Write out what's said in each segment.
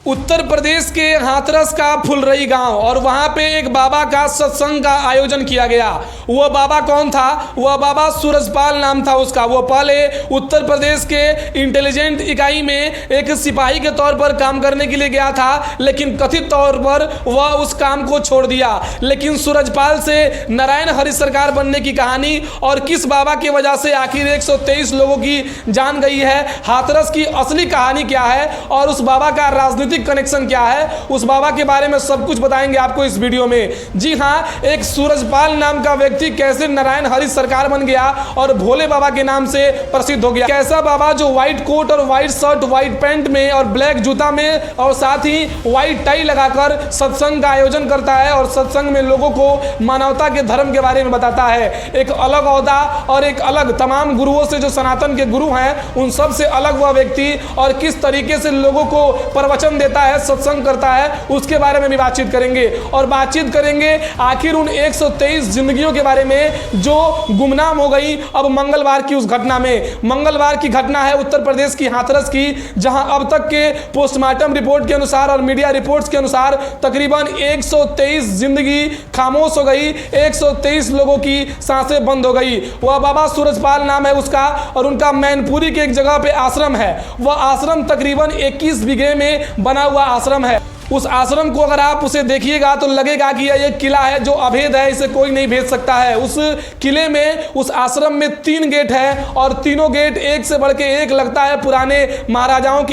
उत्तर प्रदेश के हाथरस का फुलरई गांव और वहां पे एक बाबा का सत्संग का आयोजन किया गया। वह बाबा कौन था? वह बाबा सूरजपाल नाम था उसका। वो पहले उत्तर प्रदेश के इंटेलिजेंट इकाई में एक सिपाही के तौर पर काम करने के लिए गया था, लेकिन कथित तौर पर वह उस काम को छोड़ दिया। लेकिन सूरजपाल से नारायण हरि सरकार बनने की कहानी और किस बाबा की वजह से आखिर 123 लोगों की जान गई है, हाथरस की असली कहानी क्या है और उस बाबा का राजनीतिक कनेक्शन क्या है, उस बाबा के बारे में सब कुछ बताएंगे आपको इस वीडियो में। जी हाँ, एक सूरजपाल नाम का व्यक्ति कैसे नारायण हरि सरकार बन गया और भोले बाबा के नाम से प्रसिद्ध हो गया। कैसा बाबा जो व्हाइट कोट और व्हाइट शर्ट, व्हाइट पैंट में और ब्लैक जूता में और साथ ही व्हाइट टाई लगाकर सत्संग का आयोजन करता है और सत्संग में लोगों को मानवता के धर्म के बारे में बताता है। एक अलग ओहदा और एक अलग, तमाम गुरुओं से जो सनातन के गुरु हैं उन सब से अलग वह व्यक्ति और किस तरीके से लोगों को प्रवचन देता है, सत्संग करता है, उसके बारे में भी बातचीत करेंगे। और बातचीत करेंगे आखिर उन 123 जिंदगियों के बारे में जो गुमनाम हो गई अब मंगलवार की उस घटना में। मंगलवार की घटना है उत्तर प्रदेश की हाथरस की, जहां अब तक के पोस्टमार्टम रिपोर्ट के अनुसार और मीडिया रिपोर्ट्स के अनुसार तकरीबन 123 जिंदगी खामोश हो गई, 123 लोगों की सांसें बंद हो गई। वह बाबा सूरजपाल नाम है उसका और उनका मैनपुरी के एक जगह पे आश्रम है। वह आश्रम तकरीबन 21 बीघे में बना हुआ आश्रम है। उस आश्रम को अगर आप उसे देखिएगा तो लगेगा कि यह एक किला है जो अभेद है, इसे कोई नहीं भेद सकता है। उस किले में, उस आश्रम में 3 गेट है और तीनों गेट एक से बढ़ के एक लगता है पुराने महाराजाओं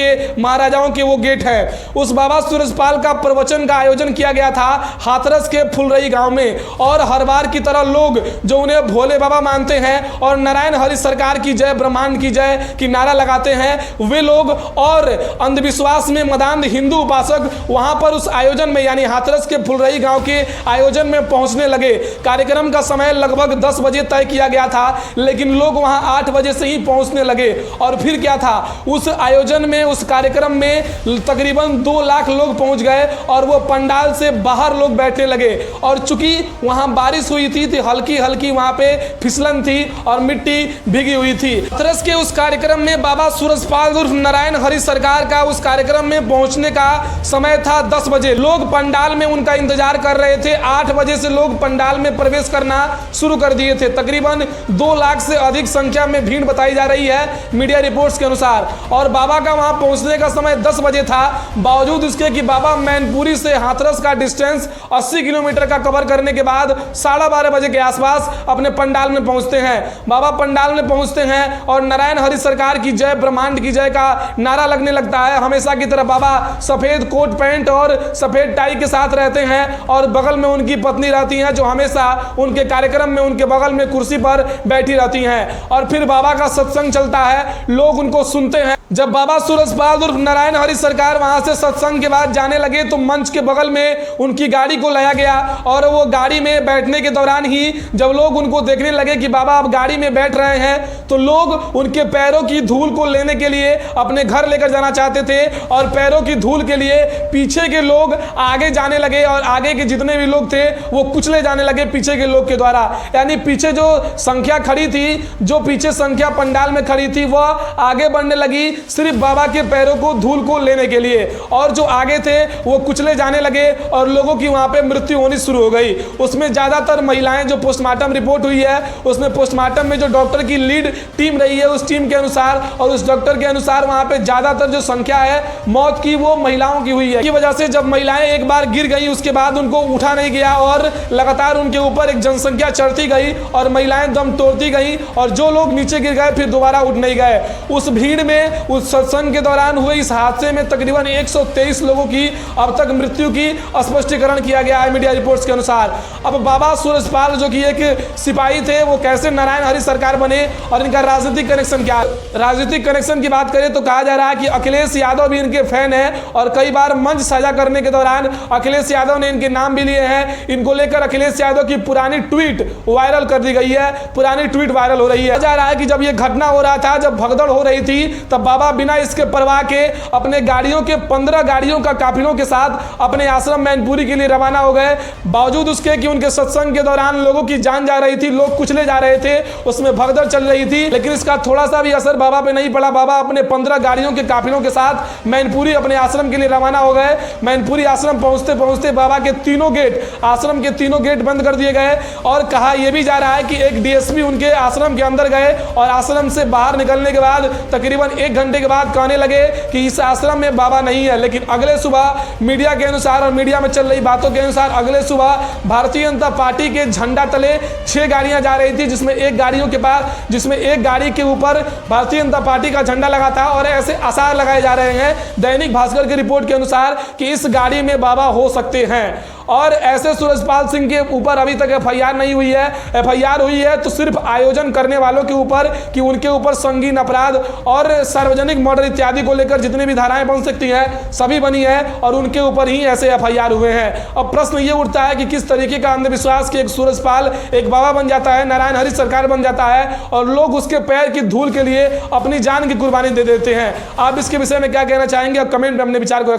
के वो गेट है। उस बाबा सूरजपाल का प्रवचन का आयोजन किया गया था हाथरस के फुलरई गांव में और हर बार की तरह लोग जो उन्हें भोले बाबा मानते हैं और नारायण हरि सरकार की जय, ब्रह्मांड की जय की नारा लगाते हैं, वे लोग और अंधविश्वास में मदान्ध हिंदू उपासक वहां पर उस आयोजन में यानी हाथरस के फुलरई गांव के आयोजन में पहुंचने लगे। कार्यक्रम का समय लगभग 10 बजे तय किया गया था, लेकिन लोग वहां 8 बजे से ही पहुंचने लगे। और फिर क्या था, उस आयोजन में, उस कार्यक्रम में तकरीबन 2 लाख लोग पहुंच गए और वो पंडाल से बाहर लोग बैठने लगे। और चूंकि वहां बारिश हुई थी तो हल्की हल्की वहां पे फिसलन थी और मिट्टी भीगी हुई थी। हाथरस के उस कार्यक्रम में बाबा सूरजपाल उर्फ नारायण हरि सरकार का उस कार्यक्रम में पहुंचने का समय था 10 बजे। लोग पंडाल में उनका इंतजार कर रहे थे। 8 बजे से लोग पंडाल में प्रवेश करना शुरू कर दिए थे। तकरीबन 2 लाख से अधिक संख्या में भीड़ बताई जा रही है मीडिया रिपोर्ट्स के अनुसार। और बाबा का वहां पहुंचने का समय 10 बजे था, बावजूद इसके कि बाबा मैनपुरी से हाथरस का डिस्टेंस 80 किलोमीटर का कवर करने के बाद 12:30 बजे के आसपास अपने पंडाल में पहुंचते हैं। बाबा पंडाल में पहुंचते हैं और नारायण हरि सरकार की जय, ब्रह्मांड की जय का नारा लगने लगता है। हमेशा की तरह बाबा सफेद कोट पैंट और सफेद टाई के साथ रहते हैं और बगल में उनकी पत्नी रहती हैं जो हमेशा उनके कार्यक्रम में उनके बगल में कुर्सी पर बैठी रहती हैं। और फिर बाबा का सत्संग चलता है, लोग उनको सुनते हैं। जब बाबा सूरजपाल उर्फ नारायण हरि सरकार वहां से सत्संग के बाद जाने लगे तो मंच के बगल में उनकी गाड़ी को लाया गया और वो गाड़ी में बैठने के दौरान ही जब लोग उनको देखने लगे कि बाबा अब गाड़ी में बैठ रहे हैं तो लोग उनके पैरों की धूल को लेने के लिए अपने घर लेकर जाना चाहते थे और पैरों की धूल के लिए पीछे के लोग आगे जाने लगे और आगे के जितने भी लोग थे वो कुचले जाने लगे पीछे के लोग के द्वारा। यानी पीछे जो संख्या खड़ी थी, जो पीछे संख्या पंडाल में खड़ी थी, वह आगे बढ़ने लगी सिर्फ बाबा के पैरों को, धूल को लेने के लिए। और जो आगे थे वो कुचले जाने लगे और लोगों की वहां पे मृत्यु होनी शुरू हो गई। उसमें ज्यादातर महिलाएं, जो पोस्टमार्टम रिपोर्ट हुई है उसमें पोस्टमार्टम में जो डॉक्टर की लीड टीम रही है उस टीम के अनुसार और उस डॉक्टर के अनुसार वहां पे ज्यादातर जो संख्या है मौत की वो महिलाओं की हुई है। की वजह से जब महिलाएं एक बार गिर गई उसके बाद उनको उठा नहीं गया और लगातार उनके ऊपर एक जनसंख्या चढ़ती गई और महिलाएं दम तोड़ती गई और जो लोग नीचे गिर गए फिर दोबारा उठ नहीं गए। उस भीड़ में, उस सत्संग के दौरान हुए इस हादसे में तकरीबन 123 लोगों की अब तक मृत्यु की स्पष्टीकरण किया गया है मीडिया रिपोर्ट्स के अनुसार। अब बाबा सूरजपाल जो कि एक सिपाही थे वो कैसे नारायण हरि सरकार बने और इनका राजनीतिक कनेक्शन क्या है। राजनीतिक कनेक्शन की बात करें तो कहा जा रहा है कि अखिलेश यादव भी इनके फैन है और कई बार मंच साझा करने के दौरान अखिलेश यादव ने इनके नाम भी लिए हैं। इनको लेकर अखिलेश यादव की पुरानी ट्वीट वायरल कर दी गई है, पुरानी ट्वीट वायरल हो रही है। जा रहा है कि जब ये घटना हो रहा था, जब भगदड़ हो रही थी, तब बाबा बिना इसके परवाह के अपने गाड़ियों के 15 गाड़ियों का काफिलों के साथ अपने आश्रम मैनपुरी के लिए रवाना हो गए। बावजूद उसके कि उनके सत्संग के दौरान लोगों की जान जा रही थी, लोग कुचले जा रहे थे, उसमें भगदड़ चल रही थी, लेकिन इसका थोड़ा सा भी असर बाबा पे नहीं पड़ा। बाबा अपने 15 गाड़ियों के काफिलों के साथ मैनपुरी अपने आश्रम के लिए रवाना हो गए। मैनपुरी आश्रम पहुंचते पहुंचते बाबा के तीनों गेट, आश्रम के तीनों गेट बंद कर दिए गए और कहा यह भी जा रहा है कि एक डीएसपी उनके आश्रम के अंदर गए और आश्रम से बाहर निकलने के बाद तकरीबन 1 घंटे के बाद कहने लगे कि इस आश्रम में बाबा नहीं है। लेकिन अगले सुबह मीडिया के अनुसार और मीडिया में चल रही बातों के अनुसार अगले सुबह भारतीय जनता पार्टी के झंडा तले 6 गाड़ियां जा रही थी, जिसमें एक गाड़ी के ऊपर भारतीय जनता पार्टी का झंडा लगा था और ऐसे आसार लगाए जा रहे हैं दैनिक भास्कर की रिपोर्ट के अनुसार कि इस गाड़ी में बाबा हो सकते हैं। और ऐसे सूरजपाल सिंह के ऊपर अभी तक एफआईआर नहीं हुई है। एफआईआर हुई है तो सिर्फ आयोजन करने वालों के ऊपर कि उनके ऊपर संगीन अपराध और सार्वजनिक मर्डर इत्यादि को लेकर जितनी भी धाराएं बन सकती हैं सभी बनी है और उनके ऊपर ही ऐसे एफआईआर हुए हैं। अब प्रश्न ये उठता है कि किस तरीके का अंधविश्वास कि एक सूरजपाल एक बाबा बन जाता है, नारायण हरि सरकार बन जाता है और लोग उसके पैर की धूल के लिए अपनी जान की कुर्बानी दे देते हैं। आप इसके विषय में क्या कहना चाहेंगे? आप कमेंट में अपने विचार को